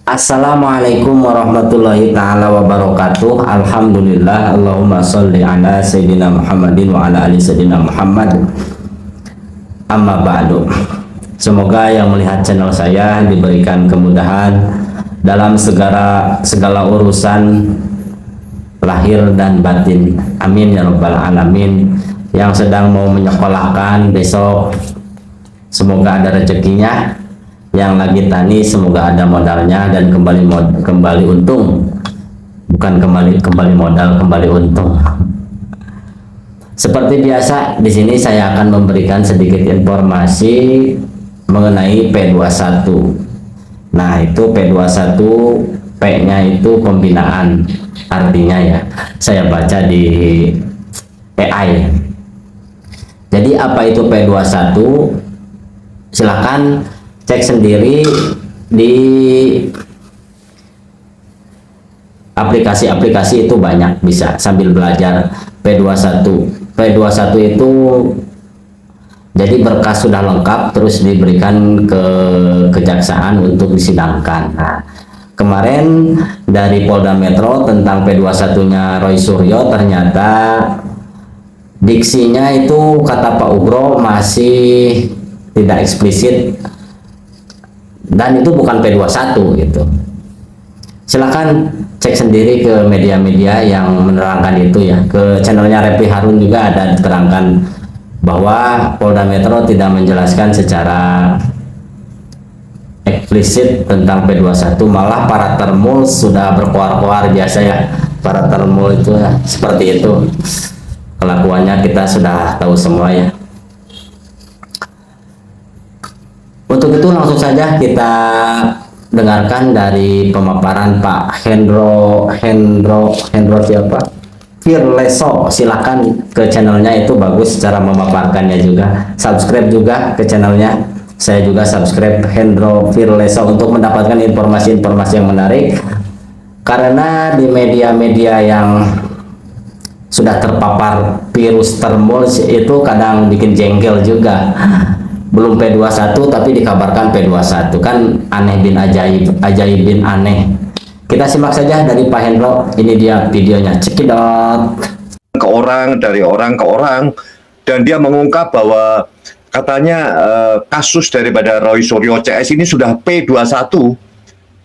Assalamualaikum warahmatullahi taala wabarakatuh. Alhamdulillah, Allahumma sholli ala sayyidina Muhammadin wa ala ali sayyidina Muhammad. Amma ba'du. Semoga yang melihat channel saya diberikan kemudahan dalam segala urusan lahir dan batin. Amin ya rabbal alamin. Yang sedang mau menyekolahkan besok, semoga ada rezekinya. Yang lagi tani semoga ada modalnya dan kembali untung, bukan kembali modal, kembali untung. Seperti biasa, di sini saya akan memberikan sedikit informasi mengenai P21. Nah, itu P21, P-nya itu pembinaan, artinya ya saya baca di AI. Jadi apa itu P21? Silakan cek sendiri di aplikasi-aplikasi, itu banyak, bisa sambil belajar. P21 itu jadi berkas sudah lengkap, terus diberikan ke kejaksaan untuk disidangkan. Nah, kemarin dari Polda Metro tentang P21-nya Roy Suryo, ternyata diksinya itu kata Pak Ugro masih tidak eksplisit, dan itu bukan P21 gitu. Silakan cek sendiri ke media-media yang menerangkan itu ya. Ke channelnya Repli Harun juga ada diterangkan bahwa Polda Metro tidak menjelaskan secara eksplisit tentang P21, malah para termul sudah berkoar-koar biasa ya. Para termul itu ya, seperti itu kelakuannya, kita sudah tahu semua ya. Untuk itu langsung saja kita dengarkan dari pemaparan Pak Hendro siapa? Firleso. Silakan ke channelnya, itu bagus cara memaparkannya juga. Subscribe juga ke channelnya. Saya juga subscribe Hendro Firleso untuk mendapatkan informasi-informasi yang menarik. Karena di media-media yang sudah terpapar virus termul itu kadang bikin jengkel juga. Belum P21 tapi dikabarkan P21, kan aneh bin ajaib, ajaib bin aneh. Kita simak saja dari Pak Hendro. Ini dia videonya, cekidot. Ke orang, dari orang ke orang, dan dia mengungkap bahwa katanya kasus daripada Roy Suryo CS ini sudah P21.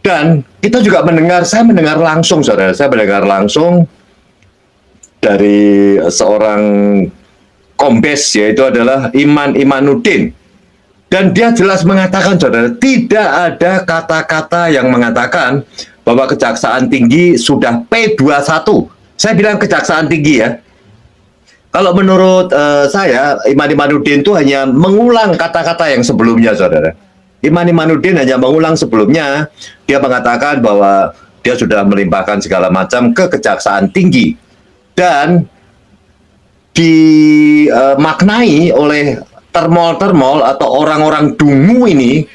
Dan kita juga saya mendengar langsung, saudara, saya mendengar langsung dari seorang kombes, yaitu adalah Iman Imanuddin. Dan dia jelas mengatakan, saudara, tidak ada kata-kata yang mengatakan bahwa Kejaksaan Tinggi sudah P21. Saya bilang Kejaksaan Tinggi ya. Kalau menurut saya, Iman Imanuddin itu hanya mengulang kata-kata yang sebelumnya, saudara. Iman Imanuddin hanya mengulang sebelumnya. Dia mengatakan bahwa dia sudah melimpahkan segala macam ke Kejaksaan Tinggi. Dan dimaknai oleh termol atau orang-orang dungu ini,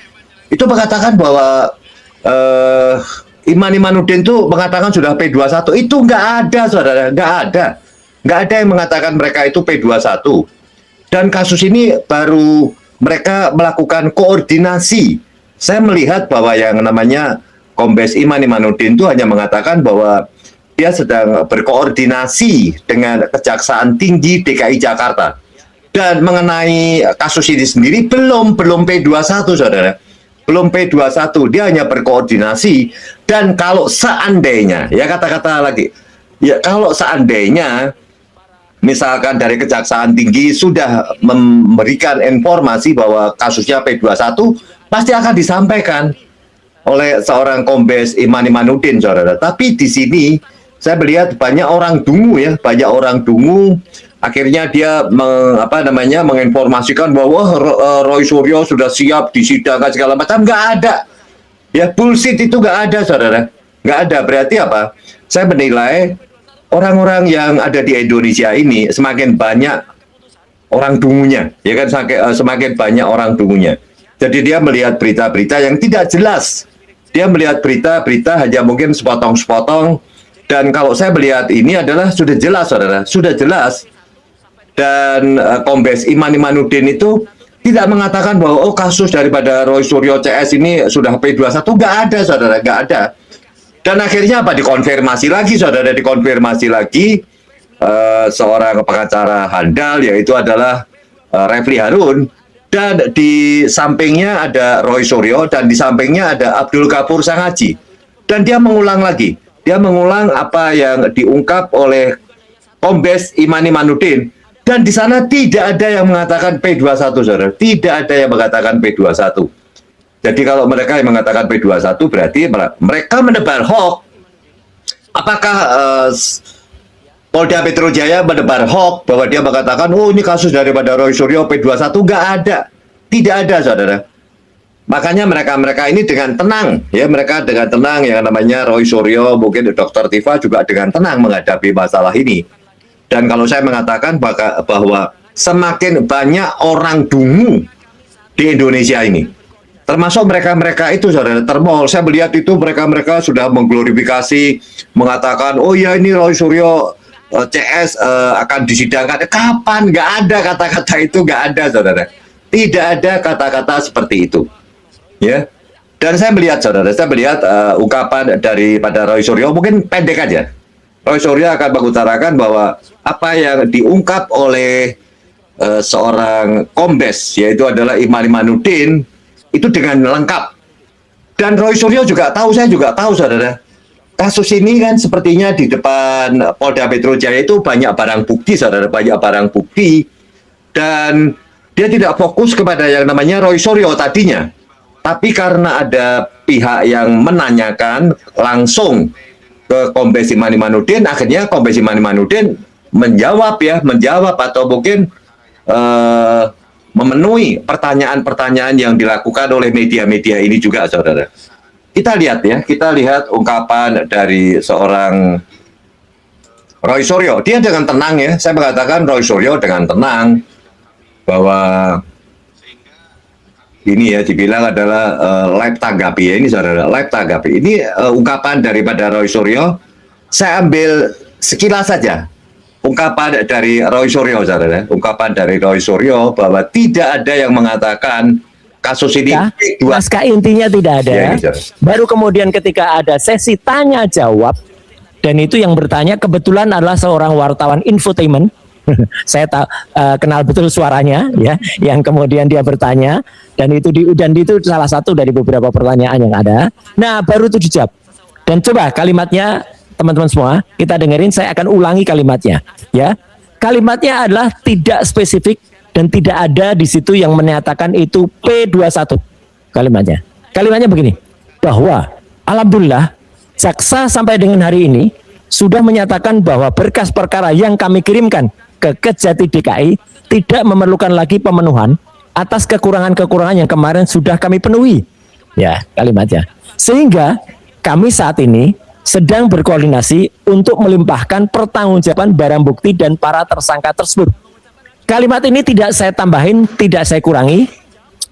itu mengatakan bahwa Iman Imanuddin itu mengatakan sudah P21. Itu nggak ada, saudara, nggak ada yang mengatakan mereka itu P21. Dan kasus ini baru mereka melakukan koordinasi. Saya melihat bahwa yang namanya Kombes Iman Imanuddin itu hanya mengatakan bahwa dia sedang berkoordinasi dengan Kejaksaan Tinggi DKI Jakarta. Dan mengenai kasus ini sendiri belum P21, saudara. Belum P21, dia hanya berkoordinasi. Dan kalau seandainya, ya kata-kata lagi, ya kalau seandainya misalkan dari Kejaksaan Tinggi sudah memberikan informasi bahwa kasusnya P21, pasti akan disampaikan oleh seorang Kombes Iman Imanuddin, saudara. Tapi di sini saya melihat banyak orang dungu ya, akhirnya dia menginformasikan bahwa Roy Suryo sudah siap disidangkan segala macam. Nggak ada. Ya, bullshit itu nggak ada, saudara. Nggak ada. Berarti apa? Saya menilai orang-orang yang ada di Indonesia ini semakin banyak orang dungunya. Ya kan, semakin banyak orang dungunya. Jadi dia melihat berita-berita yang tidak jelas. Dia melihat berita-berita hanya mungkin sepotong-sepotong. Dan kalau saya melihat ini adalah sudah jelas, saudara. Sudah jelas. Dan Kombes Iman Imanuddin itu tidak mengatakan bahwa oh kasus daripada Roy Suryo CS ini sudah P21, nggak ada saudara, nggak ada. Dan akhirnya apa, dikonfirmasi lagi saudara, dikonfirmasi lagi seorang pengacara handal yaitu adalah Refli Harun, dan di sampingnya ada Roy Suryo dan di sampingnya ada Abdul Ghafur Sangaji, dan dia mengulang lagi, dia mengulang apa yang diungkap oleh Kombes Iman Imanuddin, dan di sana tidak ada yang mengatakan P21 saudara, tidak ada yang mengatakan P21. Jadi kalau mereka yang mengatakan P21 berarti mereka menebar hoax. Apakah Polda Metro Jaya menebar hoax bahwa dia mengatakan oh ini kasus daripada Roy Suryo P21? Nggak ada, tidak ada saudara. Makanya mereka ini dengan tenang, ya mereka dengan tenang, yang namanya Roy Suryo, mungkin Dr. Tifa juga dengan tenang menghadapi masalah ini. Dan kalau saya mengatakan bahwa semakin banyak orang dungu di Indonesia ini, termasuk mereka-mereka itu saudara termol, saya melihat itu mereka-mereka sudah mengglorifikasi, mengatakan oh ya ini Roy Suryo CS akan disidangkan. Kapan? Nggak ada kata-kata itu, nggak ada saudara. Tidak ada kata-kata seperti itu, ya. Dan saya melihat saudara, saya melihat ungkapan daripada Roy Suryo mungkin pendek aja. Roy Suryo akan mengutarakan bahwa apa yang diungkap oleh seorang kombes yaitu adalah Iman Imanuddin itu dengan lengkap. Dan Roy Suryo juga tahu, saya juga tahu saudara, kasus ini kan sepertinya di depan Polda Metro Jaya itu banyak barang bukti saudara, banyak barang bukti, dan dia tidak fokus kepada yang namanya Roy Suryo tadinya, tapi karena ada pihak yang menanyakan langsung ke Kombes Iman Imanuddin, akhirnya Kombes Iman Imanuddin menjawab atau mungkin memenuhi pertanyaan-pertanyaan yang dilakukan oleh media-media ini juga saudara. Kita lihat ya, kita lihat ungkapan dari seorang Roy Suryo. Dia dengan tenang ya, saya mengatakan Roy Suryo dengan tenang bahwa ini ya dibilang adalah live tanggapi ya, ini saudara, live tanggapi. Ini ungkapan daripada Roy Suryo. Saya ambil sekilas saja ungkapan dari Roy Suryo saudara, ungkapan dari Roy Suryo bahwa tidak ada yang mengatakan kasus ini ya, naskah intinya tidak ada. Ya, baru kemudian ketika ada sesi tanya jawab, dan itu yang bertanya kebetulan adalah seorang wartawan infotainment. Saya kenal betul suaranya ya, yang kemudian dia bertanya, dan itu salah satu dari beberapa pertanyaan yang ada. Nah, baru itu dijawab. Dan coba kalimatnya teman-teman semua, kita dengerin, saya akan ulangi kalimatnya ya. Kalimatnya adalah tidak spesifik dan tidak ada di situ yang menyatakan itu P21 kalimatnya. Kalimatnya begini, bahwa alhamdulillah jaksa sampai dengan hari ini sudah menyatakan bahwa berkas perkara yang kami kirimkan ke Kejati DKI tidak memerlukan lagi pemenuhan atas kekurangan-kekurangan yang kemarin sudah kami penuhi. Ya, kalimatnya. Sehingga kami saat ini sedang berkoordinasi untuk melimpahkan pertanggungjawaban barang bukti dan para tersangka tersebut. Kalimat ini tidak saya tambahin, tidak saya kurangi.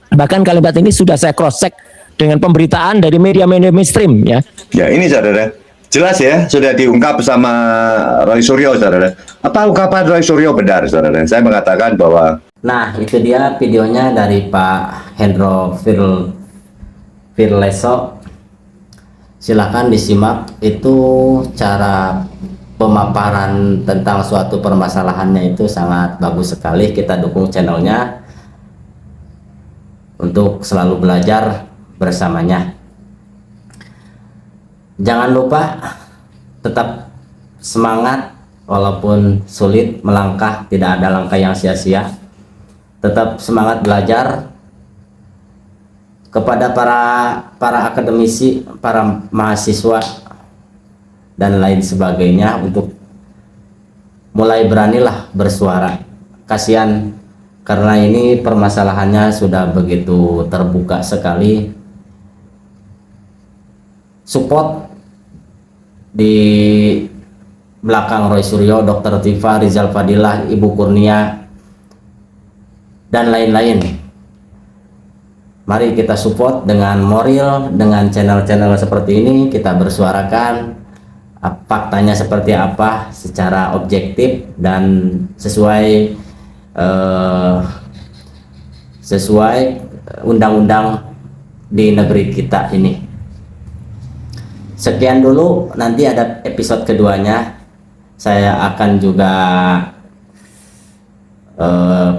Bahkan kalimat ini sudah saya cross check dengan pemberitaan dari media-media mainstream ya. Ya, ini saudara. Jelas ya, sudah diungkap sama Roy Suryo saudara. Apa ungkapan Roy Suryo benar saudara? Saya mengatakan bahwa Nah, itu dia videonya dari Pak Hendro Firleso. Silakan disimak, itu cara pemaparan tentang suatu permasalahannya itu sangat bagus sekali. Kita dukung channelnya untuk selalu belajar bersamanya. Jangan lupa tetap semangat walaupun sulit melangkah, tidak ada langkah yang sia-sia. Tetap semangat belajar. Kepada para akademisi, para mahasiswa dan lain sebagainya, untuk mulai beranilah bersuara. Kasihan karena ini permasalahannya sudah begitu terbuka sekali. Support di belakang Roy Suryo, Dr. Tifa, Rizal Fadilah, Ibu Kurnia dan lain-lain. Mari kita support dengan moral, dengan channel-channel seperti ini. Kita bersuarakan faktanya seperti apa secara objektif dan sesuai sesuai undang-undang di negeri kita ini. Sekian dulu, nanti ada episode keduanya. Saya akan juga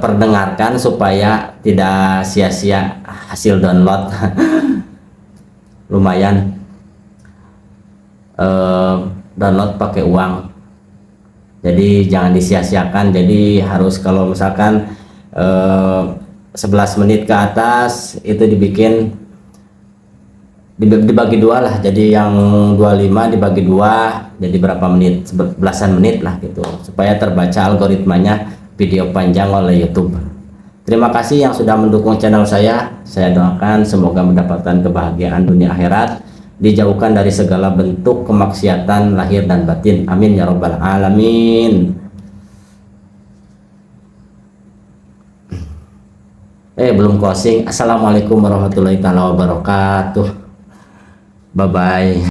perdengarkan supaya tidak sia-sia hasil download. Lumayan download pakai uang, jadi jangan disia-siakan. Jadi harus, kalau misalkan 11 menit ke atas itu dibikin dibagi dua lah, jadi yang 25 dibagi dua jadi berapa menit, belasan menit lah gitu, supaya terbaca algoritmanya video panjang oleh YouTube. Terima kasih yang sudah mendukung channel saya doakan semoga mendapatkan kebahagiaan dunia akhirat, dijauhkan dari segala bentuk kemaksiatan lahir dan batin, amin ya robbal alamin. Belum closing. Assalamualaikum warahmatullahi wabarakatuh. Bye bye.